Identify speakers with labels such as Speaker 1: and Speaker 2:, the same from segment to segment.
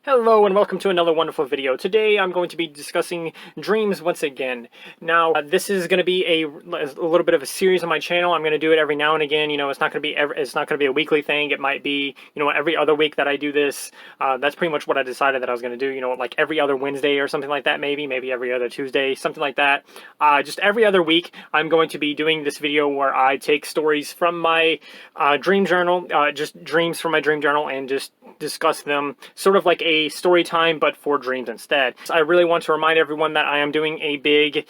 Speaker 1: Hello and welcome to another wonderful video. Today I'm going to be discussing dreams once again. Now this is going to be a little bit of a series on my channel. I'm going to do it every now and again. You know, it's not going to be a weekly thing. It might be, every other week that I do this. That's pretty much what I decided that I was going to do. You know, like every other Wednesday or something like that. Maybe every other Tuesday, something like that. Just every other week I'm going to be doing this video where I take stories from my dream journal, just dreams from my dream journal, and just discuss them sort of like a story time but for dreams instead. So I really want to remind everyone that I am doing a big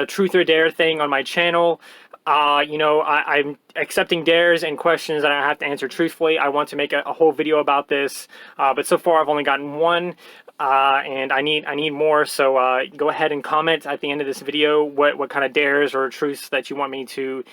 Speaker 1: truth or dare thing on my channel. I'm accepting dares and questions that I have to answer truthfully. I want to make a whole video about this, but so far I've only gotten one, and I need more. So go ahead and comment at the end of this video what kind of dares or truths that you want me to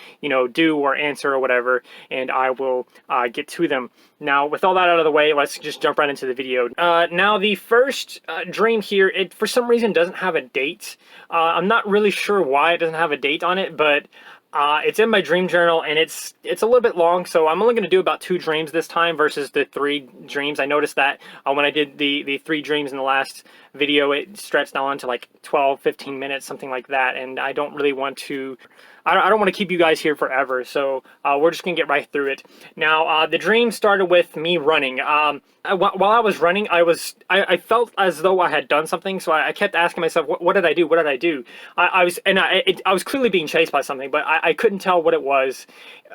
Speaker 1: do or answer or whatever, and I will get to them. Now, with all that out of the way, let's just jump right into the video. Now, the first dream here, it for some reason doesn't have a date. I'm not really sure why it doesn't have a date on it, but it's in my dream journal, and it's a little bit long, so I'm only going to do about 2 dreams this time versus the 3 dreams. I noticed that when I did the 3 dreams in the last video, it stretched on to like 12-15 minutes, something like that, and I don't really want to... I don't want to keep you guys here forever, so we're just going to get right through it. Now, the dream started with me running. While I was running, I felt as though I had done something, so I kept asking myself, what did I do? What did I do? I was clearly being chased by something, but I couldn't tell what it was.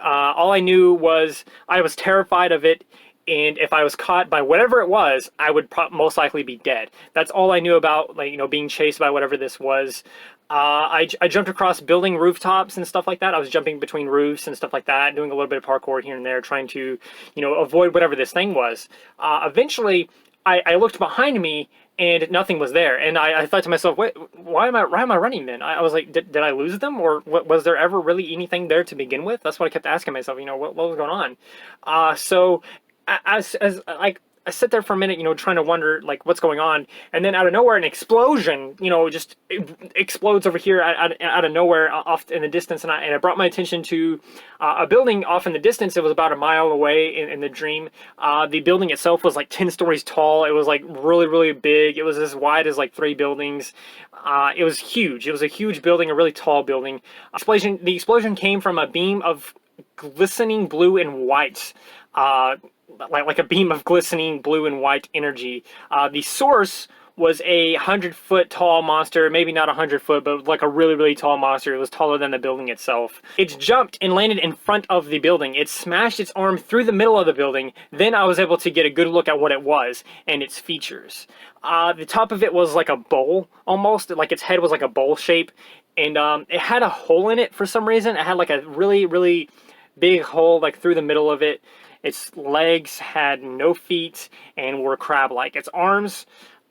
Speaker 1: All I knew was I was terrified of it, and if I was caught by whatever it was, I would most likely be dead. That's all I knew about, being chased by whatever this was. I jumped across building rooftops and stuff like that. I was jumping between roofs and stuff like that, doing a little bit of parkour here and there, trying to, avoid whatever this thing was. Eventually, I looked behind me and nothing was there. And I thought to myself, wait, why am I running then? I was like, did I lose them? Or was there ever really anything there to begin with? That's what I kept asking myself, what was going on? So I sit there for a minute, trying to wonder, what's going on. And then out of nowhere, an explosion, just explodes over here out of nowhere off in the distance. And it brought my attention to a building off in the distance. It was about a mile away in the dream. The building itself was like 10 stories tall. It was like really, really big. It was as wide as like 3 buildings. It was huge. It was a huge building, a really tall building. The explosion came from a beam of glistening blue and white. Like a beam of glistening blue and white energy. The source was a 100-foot tall monster, maybe not 100 foot, but like a really, really tall monster. It was taller than the building itself. It jumped and landed in front of the building. It smashed its arm through the middle of the building. Then I was able to get a good look at what it was and its features. The top of it was like a bowl, almost. Like its head was like a bowl shape. And it had a hole in it for some reason. It had like a really, really big hole like through the middle of it. Its legs had no feet and were crab-like. Its arms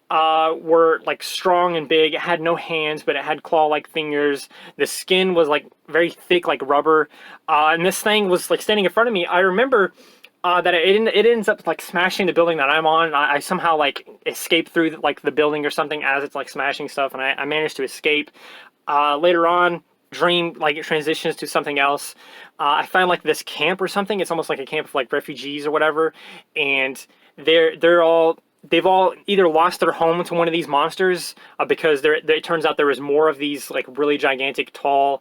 Speaker 1: were like strong and big. It had no hands, but it had claw-like fingers. The skin was like very thick, like rubber. And this thing was like standing in front of me. I remember that it ends up like smashing the building that I'm on. I somehow like escaped through like the building or something as it's like smashing stuff, and I managed to escape. Later on, dream like it transitions to something else. I find like this camp or something. It's almost like a camp of like refugees or whatever, and they've all either lost their home to one of these monsters because it turns out there was more of these like really gigantic, tall,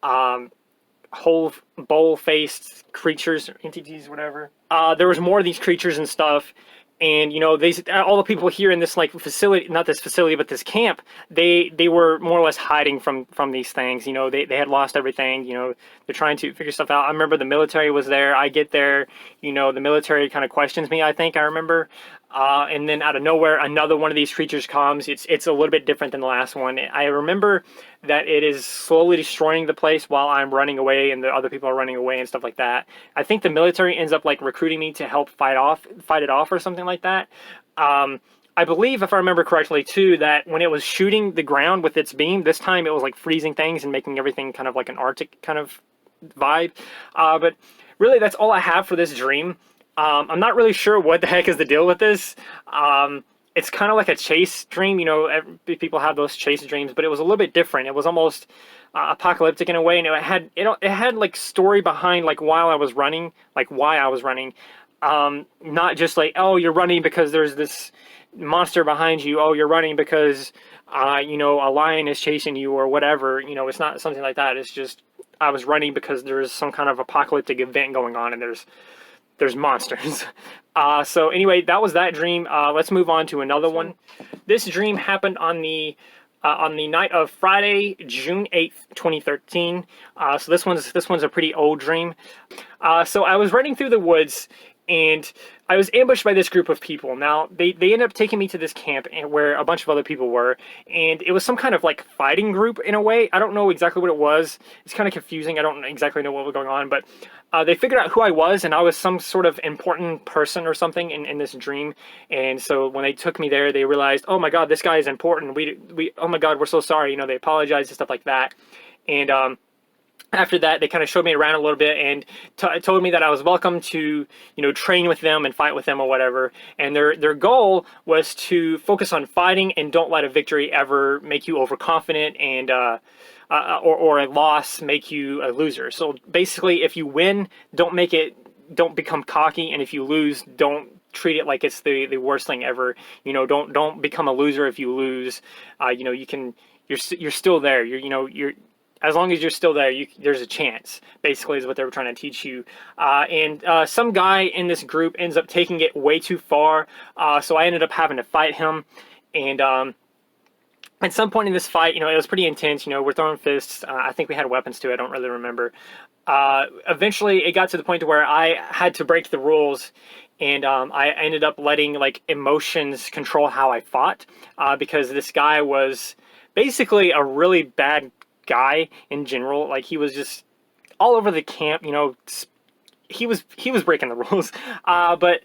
Speaker 1: whole bowl-faced creatures, entities, whatever. There was more of these creatures and stuff. And, all the people here in this, like, facility, not this facility, but this camp, they were more or less hiding from these things. They had lost everything. They're trying to figure stuff out. I remember the military was there. I get there, the military kind of questions me, I think, I remember. And then out of nowhere, another one of these creatures comes. It's a little bit different than the last one. I remember that it is slowly destroying the place while I'm running away and the other people are running away and stuff like that. I think the military ends up like recruiting me to help fight it off or something like that. I believe, if I remember correctly too, that when it was shooting the ground with its beam, this time it was like freezing things and making everything kind of like an Arctic kind of vibe. But really, that's all I have for this dream. I'm not really sure what the heck is the deal with this. It's kind of like a chase dream. People have those chase dreams, but it was a little bit different. It was almost apocalyptic in a way, and it had like story behind like why I was running. Not just like, oh, you're running because there's this monster behind you. Oh, you're running because, you know, a lion is chasing you or whatever. You know, it's not something like that. It's just I was running because there's some kind of apocalyptic event going on and there's monsters. So anyway, that was that dream. Let's move on to another one. This dream happened on the night of Friday, June 8th, 2013. So this one's a pretty old dream. So I was running through the woods and I was ambushed by this group of people. Now, they ended up taking me to this camp where a bunch of other people were, and it was some kind of like fighting group in a way. I don't know exactly what it was. It's kind of confusing. I don't exactly know what was going on, but they figured out who I was, and I was some sort of important person or something in this dream. And so when they took me there, they realized, oh my God, this guy is important. Oh my God, we're so sorry. You know, they apologized and stuff like that. And after that, they kind of showed me around a little bit and told me that I was welcome to, you know, train with them and fight with them or whatever. And their goal was to focus on fighting and don't let a victory ever make you overconfident and or a loss make you a loser. So basically, if you win, don't become cocky, and if you lose, don't treat it like it's the worst thing ever. You know, don't become a loser if you lose. You know, you're still there. You're as long as you're still there, there's a chance, basically, is what they were trying to teach you. And some guy in this group ends up taking it way too far, so I ended up having to fight him. And at some point in this fight, you know, it was pretty intense. You know, we're throwing fists. I think we had weapons too. I don't really remember. Eventually, it got to the point to where I had to break the rules, and I ended up letting like emotions control how I fought, because this guy was basically a really bad guy in general. Like, he was just all over the camp, you know. He was breaking the rules, but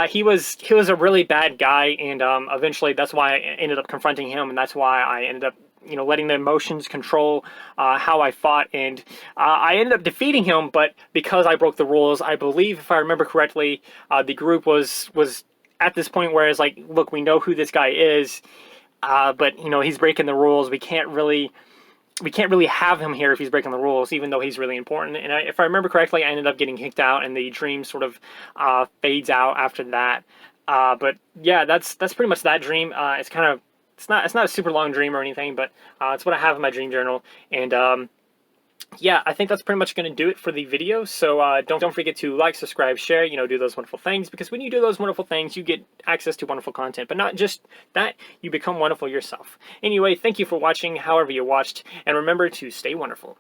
Speaker 1: he was a really bad guy, and eventually that's why I ended up confronting him, and that's why I ended up, you know, letting the emotions control how I fought, and I ended up defeating him. But because I broke the rules, I believe, if I remember correctly, the group was at this point where it's like, look, we know who this guy is, but you know, he's breaking the rules. We can't really have him here if he's breaking the rules, even though he's really important. And if I remember correctly, I ended up getting kicked out, and the dream sort of fades out after that. But yeah, that's pretty much that dream. It's not a super long dream or anything, but it's what I have in my dream journal. And yeah, I think that's pretty much going to do it for the video. So don't forget to like, subscribe, share, you know, do those wonderful things, because when you do those wonderful things, you get access to wonderful content. But not just that, you become wonderful yourself. Anyway, thank you for watching however you watched, and remember to stay wonderful.